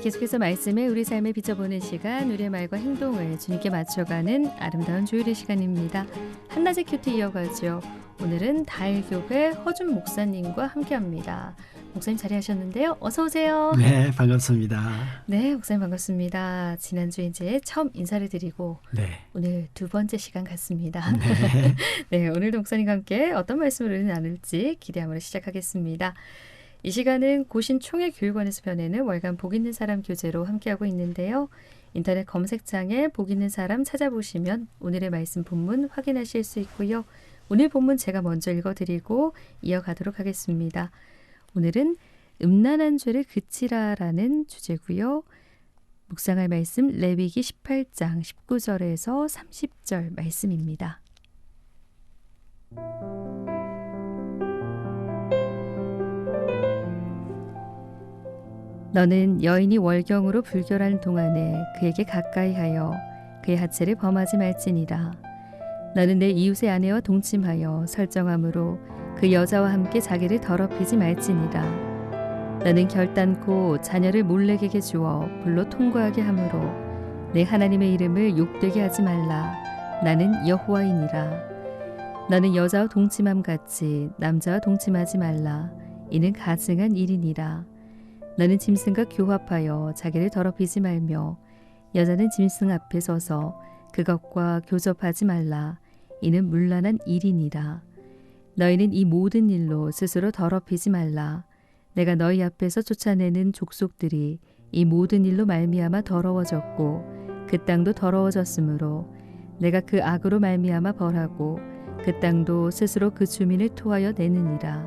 계속해서 말씀에 우리 삶에 비춰보는 시간, 우리의 말과 행동을 주님께 맞춰가는 아름다운 주일의 시간입니다. 한낮의 큐티 이어가죠. 오늘은 다일교회 허준 목사님과 함께합니다. 목사님 자리하셨는데요. 어서 오세요. 네, 반갑습니다. 네, 목사님 반갑습니다. 지난주에 이제 처음 인사를 드리고 네. 오늘 두 번째 시간 같습니다. 네. 네, 오늘도 목사님과 함께 어떤 말씀을 나눌지 기대하며 시작하겠습니다. 이 시간은 고신 총회교육원에서 펴내는 월간 복 있는 사람 교재로 함께하고 있는데요. 인터넷 검색창에 복 있는 사람 찾아보시면 오늘의 말씀 본문 확인하실 수 있고요. 오늘 본문 제가 먼저 읽어드리고 이어가도록 하겠습니다. 오늘은 음란한 죄를 그치라라는 주제고요. 묵상할 말씀 레위기 18장 19절에서 30절 말씀입니다. 너는 여인이 월경으로 불결한 동안에 그에게 가까이하여 그의 하체를 범하지 말지니라. 너는 내 이웃의 아내와 동침하여 설정함으로 그 여자와 함께 자기를 더럽히지 말지니라. 너는 결단코 자녀를 몰래에게 주어 불로 통과하게 하므로 내 하나님의 이름을 욕되게 하지 말라. 나는 여호와이니라. 너는 여자와 동침함 같이 남자와 동침하지 말라. 이는 가증한 일이니라. 너는 짐승과 교합하여 자기를 더럽히지 말며 여자는 짐승 앞에 서서 그것과 교접하지 말라. 이는 문란한 일이니라. 너희는 이 모든 일로 스스로 더럽히지 말라. 내가 너희 앞에서 쫓아내는 족속들이 이 모든 일로 말미암아 더러워졌고 그 땅도 더러워졌으므로 내가 그 악으로 말미암아 벌하고 그 땅도 스스로 그 주민을 토하여 내느니라.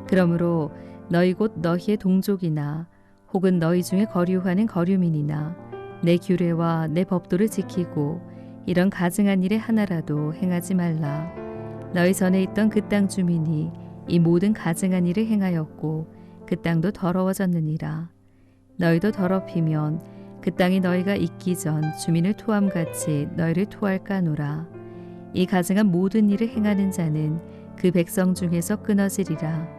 그러므로 너희 곧 너희의 동족이나 혹은 너희 중에 거류하는 거류민이나 내 규례와 내 법도를 지키고 이런 가증한 일의 하나라도 행하지 말라. 너희 전에 있던 그 땅 주민이 이 모든 가증한 일을 행하였고 그 땅도 더러워졌느니라. 너희도 더럽히면 그 땅이 너희가 있기 전 주민을 토함같이 너희를 토할까노라. 이 가증한 모든 일을 행하는 자는 그 백성 중에서 끊어지리라.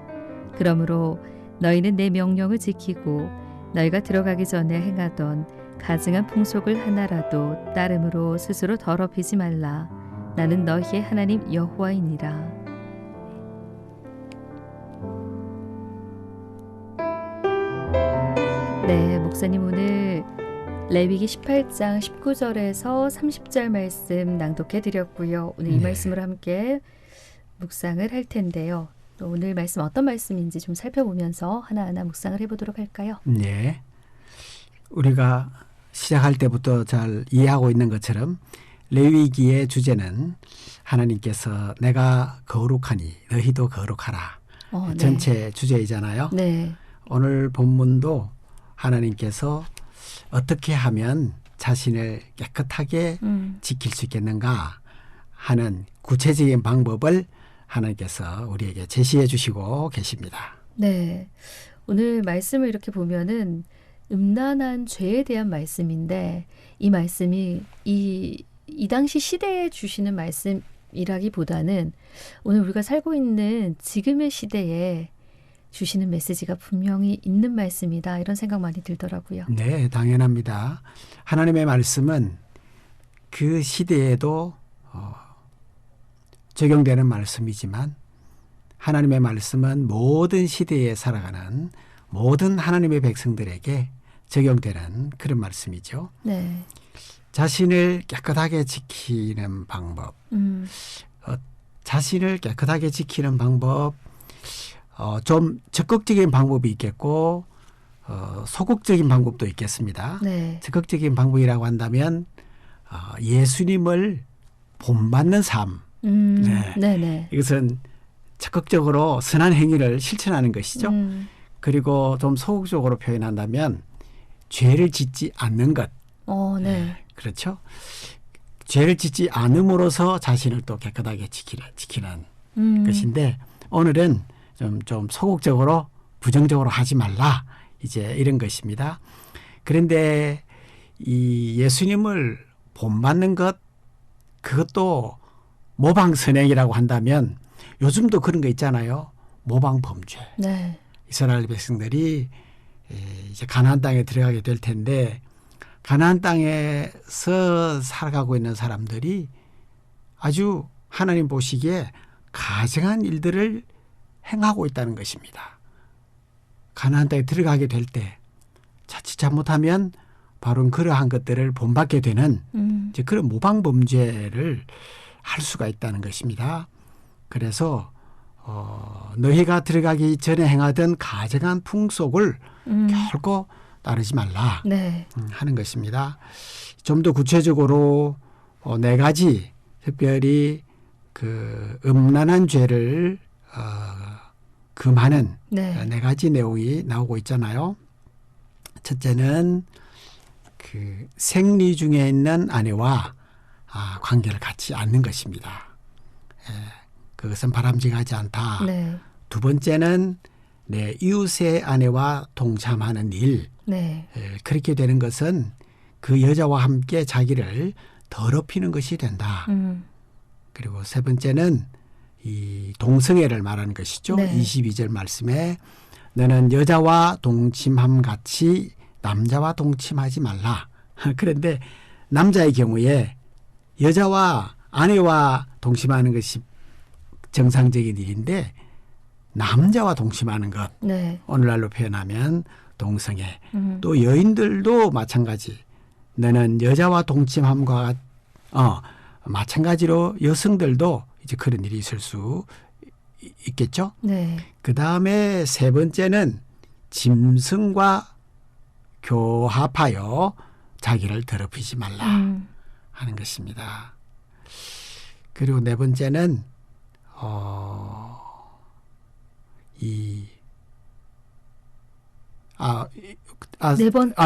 그러므로 너희는 내 명령을 지키고 너희가 들어가기 전에 행하던 가증한 풍속을 하나라도 따름으로 스스로 더럽히지 말라. 나는 너희의 하나님 여호와이니라. 네, 목사님 오늘 레위기 18장 19절에서 30절 말씀 낭독해 드렸고요. 오늘 이 말씀으로 함께 묵상을 할 텐데요. 또 오늘 말씀 어떤 말씀인지 좀 살펴보면서 하나하나 묵상을 해보도록 할까요? 네. 우리가 시작할 때부터 잘 이해하고 있는 것처럼 레위기의 주제는 하나님께서 내가 거룩하니 너희도 거룩하라. 네. 전체 주제이잖아요. 네. 오늘 본문도 하나님께서 어떻게 하면 자신을 깨끗하게 지킬 수 있겠는가 하는 구체적인 방법을 하나님께서 우리에게 제시해 주시고 계십니다. 네. 오늘 말씀을 이렇게 보면은 음란한 죄에 대한 말씀인데 이 말씀이 이 당시 시대에 주시는 말씀이라기보다는 오늘 우리가 살고 있는 지금의 시대에 주시는 메시지가 분명히 있는 말씀이다. 이런 생각 많이 들더라고요. 네, 당연합니다. 하나님의 말씀은 그 시대에도 적용되는 말씀이지만 하나님의 말씀은 모든 시대에 살아가는 모든 하나님의 백성들에게 적용되는 그런 말씀이죠. 네. 자신을 깨끗하게 지키는 방법, 자신을 깨끗하게 지키는 방법, 좀 적극적인 방법이 있겠고 소극적인 방법도 있겠습니다. 네. 적극적인 방법이라고 한다면 예수님을 본받는 삶. 네. 네네. 이것은 적극적으로 선한 행위를 실천하는 것이죠. 그리고 좀 소극적으로 표현한다면 죄를 짓지 않는 것. 네. 그렇죠. 죄를 짓지 않음으로써 자신을 또 깨끗하게 지키는 것인데 오늘은 좀 소극적으로 부정적으로 하지 말라. 이제 이런 것입니다. 그런데 이 예수님을 본받는 것 그것도 모방 선행이라고 한다면 요즘도 그런 거 있잖아요. 모방 범죄. 네. 이스라엘 백성들이 이제 가나안 땅에 들어가게 될 텐데 가나안 땅에서 살아가고 있는 사람들이 아주 하나님 보시기에 가증한 일들을 행하고 있다는 것입니다. 가나안 땅에 들어가게 될 때 자칫 잘못하면 바로 그러한 것들을 본받게 되는 이제 그런 모방 범죄를 할 수가 있다는 것입니다. 그래서 너희가 들어가기 전에 행하던 가증한 풍속을 결코 따르지 말라 네. 하는 것입니다. 좀 더 구체적으로 네 가지 특별히 그 음란한 죄를 금하는 네 가지 내용이 나오고 있잖아요. 첫째는 그 생리 중에 있는 아내와 관계를 갖지 않는 것입니다. 그것은 바람직하지 않다. 네. 두 번째는 내 이웃의 아내와 동참하는 일. 네. 그렇게 되는 것은 그 여자와 함께 자기를 더럽히는 것이 된다. 그리고 세 번째는 이 동성애를 말하는 것이죠. 네. 22절 말씀에 너는 여자와 동침함 같이 남자와 동침하지 말라. 그런데 남자의 경우에 여자와 아내와 동침하는 것이 정상적인 일인데 남자와 동침하는 것 네. 오늘날로 표현하면 동성애 또 여인들도 마찬가지 너는 여자와 동침함과 마찬가지로 여성들도 이제 그런 일이 있을 수 있겠죠. 네. 그 다음에 세 번째는 짐승과 교합하여 자기를 더럽히지 말라 하는 것입니다. 그리고 네 번째는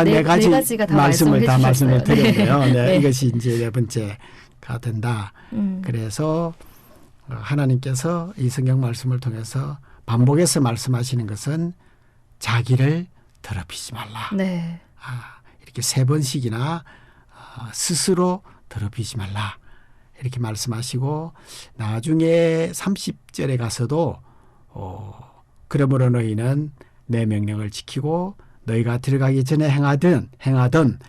네 가지가 다 말씀을 드렸네요. 네. 네. 이것이 이제 네 번째가 된다. 그래서 하나님께서 이 성경 말씀을 통해서 반복해서 말씀하시는 것은 자기를 더럽히지 말라. 네. 이렇게 세 번씩이나 스스로 더럽히지 말라. 이렇게 말씀하시고 나중에 30절에 가서도 그러므로 너희는 내 명령을 지키고 너희가 들어가기 전에 행하던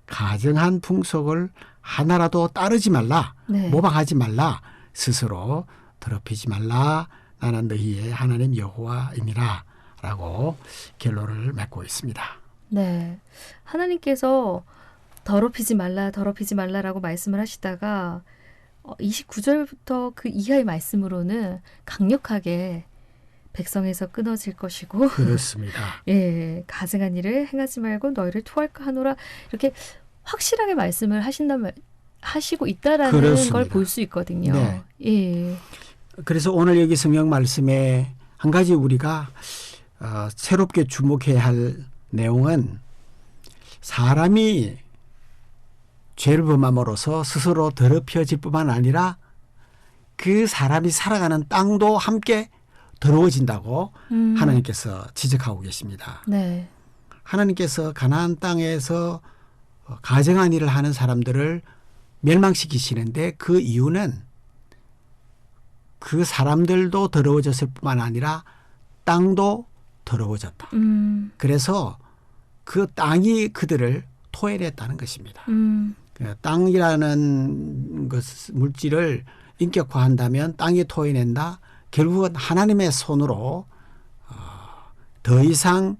가증한 풍속을 하나라도 따르지 말라. 네. 모방하지 말라. 스스로 더럽히지 말라. 나는 너희의 하나님 여호와이니라 라고 결론을 맺고 있습니다. 네. 하나님께서 더럽히지 말라라고 말씀을 하시다가 29절부터 그 이하의 말씀으로는 강력하게 백성에서 끊어질 것이고 그렇습니다. 예, 가증한 일을 행하지 말고 너희를 토할까 하노라 이렇게 확실하게 말씀을 하시고 있다라는 걸 볼 수 있거든요. 네. 예. 그래서 오늘 여기 성경 말씀에 한 가지 우리가 새롭게 주목해야 할 내용은 사람이 죄를 범함으로써 스스로 더럽혀질 뿐만 아니라 그 사람이 살아가는 땅도 함께 더러워진다고 하나님께서 지적하고 계십니다. 네. 하나님께서 가나안 땅에서 가증한 일을 하는 사람들을 멸망시키시는데 그 이유는 그 사람들도 더러워졌을 뿐만 아니라 땅도 더러워졌다. 그래서 그 땅이 그들을 토해냈다는 것입니다. 땅이라는 물질을 인격화한다면 땅이 토해낸다. 결국은 하나님의 손으로 더 이상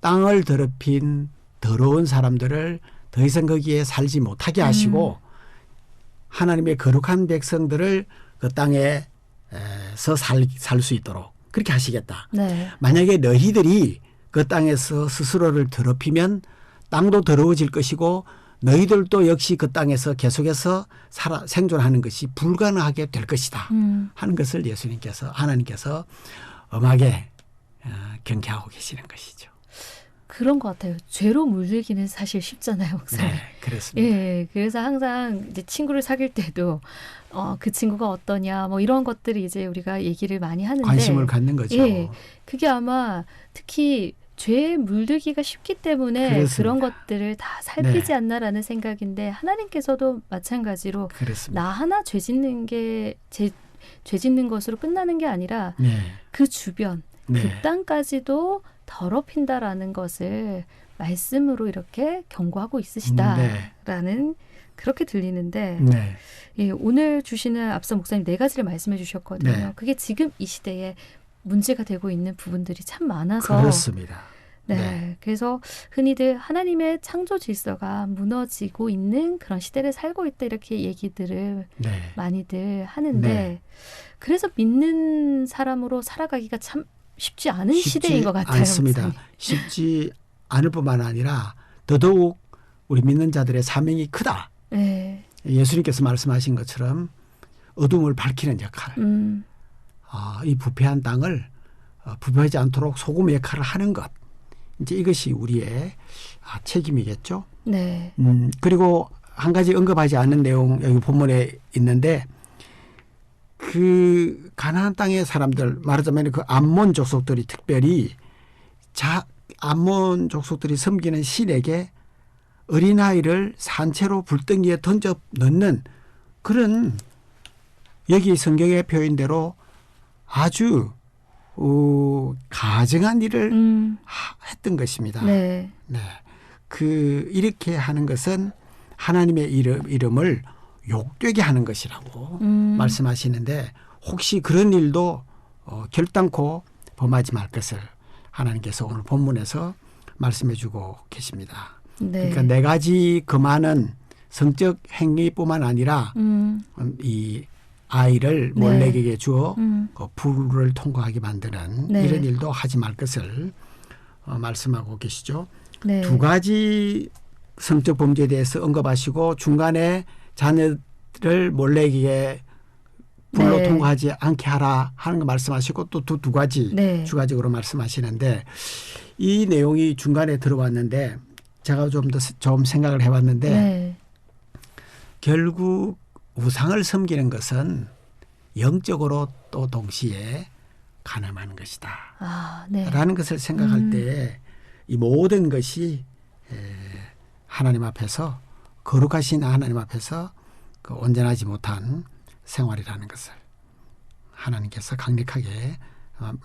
땅을 더럽힌 더러운 사람들을 더 이상 거기에 살지 못하게 하시고 하나님의 거룩한 백성들을 그 땅에서 살 수 있도록 그렇게 하시겠다. 네. 만약에 너희들이 그 땅에서 스스로를 더럽히면 땅도 더러워질 것이고 너희들도 역시 그 땅에서 계속해서 생존하는 것이 불가능하게 될 것이다 하는 것을 하나님께서 엄하게 경계하고 계시는 것이죠. 그런 것 같아요. 죄로 물들기는 사실 쉽잖아요, 목사님. 네, 그렇습니다. 예, 그래서 항상 이제 친구를 사귈 때도 그 친구가 어떠냐, 뭐 이런 것들을 이제 우리가 얘기를 많이 하는데 관심을 갖는 거죠. 예, 그게 아마 특히 죄에 물들기가 쉽기 때문에 그렇습니다. 그런 것들을 다 살피지 않나라는 생각인데 하나님께서도 마찬가지로 그렇습니다. 나 하나 죄 짓는 것으로 끝나는 게 아니라 네. 그 주변, 그 땅까지도 더럽힌다라는 것을 말씀으로 이렇게 경고하고 있으시다라는 그렇게 들리는데 네. 예, 오늘 주시는 앞서 목사님 4가지를 말씀해 주셨거든요. 네. 그게 지금 이 시대에 문제가 되고 있는 부분들이 참 많아서 그렇습니다. 네, 네. 그래서 흔히들 하나님의 창조 질서가 무너지고 있는 그런 시대를 살고 있다 이렇게 얘기들을 네. 많이들 하는데 네. 그래서 믿는 사람으로 살아가기가 참 쉽지 않은 시대인 것 같아요. 않습니다. 목사님. 쉽지 않을 뿐만 아니라 더더욱 우리 믿는 자들의 사명이 크다. 네. 예수님께서 말씀하신 것처럼 어둠을 밝히는 역할, 이 부패한 땅을 부패하지 않도록 소금 역할을 하는 것, 이제 이것이 우리의 책임이겠죠. 네. 그리고 한 가지 언급하지 않은 내용 여기 본문에 있는데 그 가나안 땅의 사람들 말하자면 그 암몬 족속들이 특별히 암몬 족속들이 섬기는 신에게 어린아이를 산채로 불덩이에 던져 넣는 그런 여기 성경의 표현대로 아주 가증한 일을 했던 것입니다. 네. 네. 이렇게 하는 것은 하나님의 이름을 욕되게 하는 것이라고 말씀하시는데 혹시 그런 일도 결단코 범하지 말 것을 하나님께서 오늘 본문에서 말씀해 주고 계십니다. 네. 그러니까 4가지 금하는 성적 행위뿐만 아니라 이 아이를 몰래에게 주어 불을 통과하게 만드는 네. 이런 일도 하지 말 것을 말씀하고 계시죠. 네. 2가지 성적 범죄에 대해서 언급하시고 중간에 자녀를 몰래에게 불로 네. 통과하지 않게 하라 하는 거 말씀하시고 또 두 가지 네. 추가적으로 말씀하시는데 이 내용이 중간에 들어왔는데 제가 좀 생각을 해봤는데 네. 결국 우상을 섬기는 것은 영적으로 또 동시에 가늠하는 것이다. 네. 라는 것을 생각할 때 이 모든 것이 하나님 앞에서 거룩하신 하나님 앞에서 그 온전하지 못한 생활이라는 것을 하나님께서 강력하게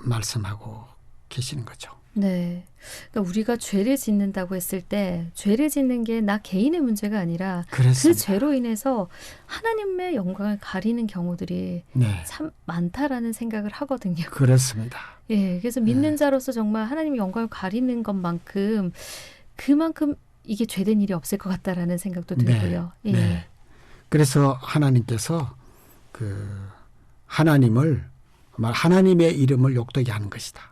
말씀하고 계시는 거죠. 네. 그러니까 우리가 죄를 짓는다고 했을 때 죄를 짓는 게 나 개인의 문제가 아니라 그렇습니다. 그 죄로 인해서 하나님의 영광을 가리는 경우들이 네. 참 많다라는 생각을 하거든요. 그렇습니다. 예, 그래서 믿는 자로서 정말 하나님의 영광을 가리는 것만큼 그만큼 이게 죄된 일이 없을 것 같다라는 생각도 들고요. 네. 예. 네. 그래서 하나님께서 하나님의 이름을 욕되게 하는 것이다.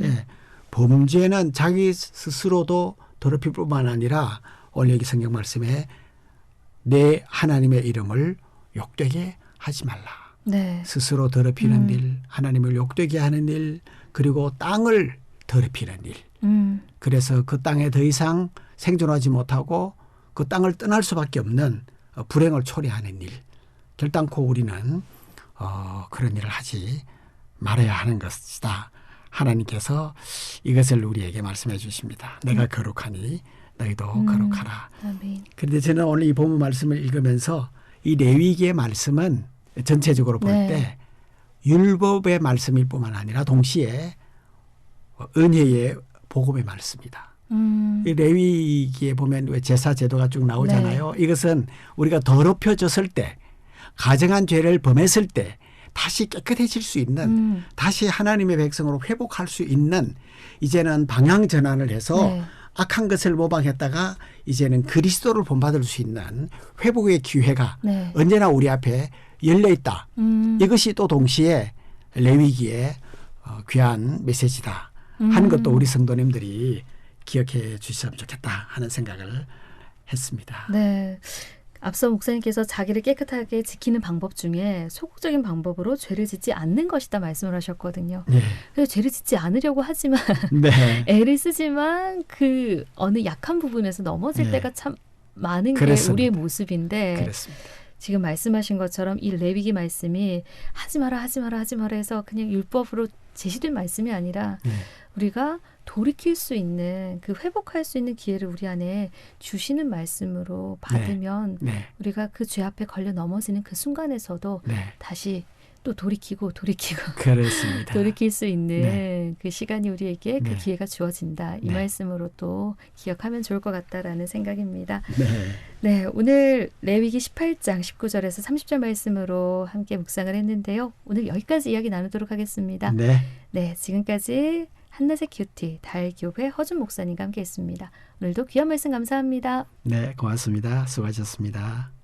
예. 범죄는 자기 스스로도 더럽힐 뿐만 아니라 오늘 여기 성경 말씀에 내 하나님의 이름을 욕되게 하지 말라. 네. 스스로 더럽히는 일, 하나님을 욕되게 하는 일, 그리고 땅을 더럽히는 일. 그래서 그 땅에 더 이상 생존하지 못하고 그 땅을 떠날 수밖에 없는 불행을 초래하는 일. 결단코 우리는 그런 일을 하지 말아야 하는 것이다. 하나님께서 이것을 우리에게 말씀해 주십니다. 내가 거룩하니 너희도 거룩하라. 아멘. 그런데 저는 오늘 이 본문 말씀을 읽으면서 이 레위기의 말씀은 전체적으로 볼 때 네. 율법의 말씀일 뿐만 아니라 동시에 은혜의 복음의 말씀이다. 이 레위기에 보면 왜 제사 제도가 쭉 나오잖아요. 네. 이것은 우리가 더럽혀졌을 때 가정한 죄를 범했을 때 다시 깨끗해질 수 있는 다시 하나님의 백성으로 회복할 수 있는 이제는 방향 전환을 해서 네. 악한 것을 모방했다가 이제는 그리스도를 본받을 수 있는 회복의 기회가 네. 언제나 우리 앞에 열려 있다. 이것이 또 동시에 레위기의 귀한 메시지다 하는 것도 우리 성도님들이 기억해 주셨으면 좋겠다 하는 생각을 했습니다. 네. 앞서 목사님께서 자기를 깨끗하게 지키는 방법 중에 소극적인 방법으로 죄를 짓지 않는 것이다 말씀을 하셨거든요. 네. 그래서 죄를 짓지 않으려고 하지만 네. 애를 쓰지만 그 어느 약한 부분에서 넘어질 네. 때가 참 많은 그렇습니다. 게 우리의 모습인데 그렇습니다. 지금 말씀하신 것처럼 이 레위기 말씀이 하지 마라 하지 마라 하지 마라 해서 그냥 율법으로 제시된 말씀이 아니라 네. 우리가 돌이킬 수 있는 그 회복할 수 있는 기회를 우리 안에 주시는 말씀으로 받으면 네. 우리가 그 죄 앞에 걸려 넘어지는 그 순간에서도 네. 다시 또 돌이키고 그렇습니다. 돌이킬 수 있는 네. 그 시간이 우리에게 그 네. 기회가 주어진다. 이 네. 말씀으로 또 기억하면 좋을 것 같다라는 생각입니다. 네. 네, 오늘 레위기 18장 19절에서 30절 말씀으로 함께 묵상을 했는데요. 오늘 여기까지 이야기 나누도록 하겠습니다. 네. 네, 지금까지 한낮의 큐티 달교회 허준 목사님과 함께했습니다. 오늘도 귀한 말씀 감사합니다. 네, 고맙습니다. 수고하셨습니다.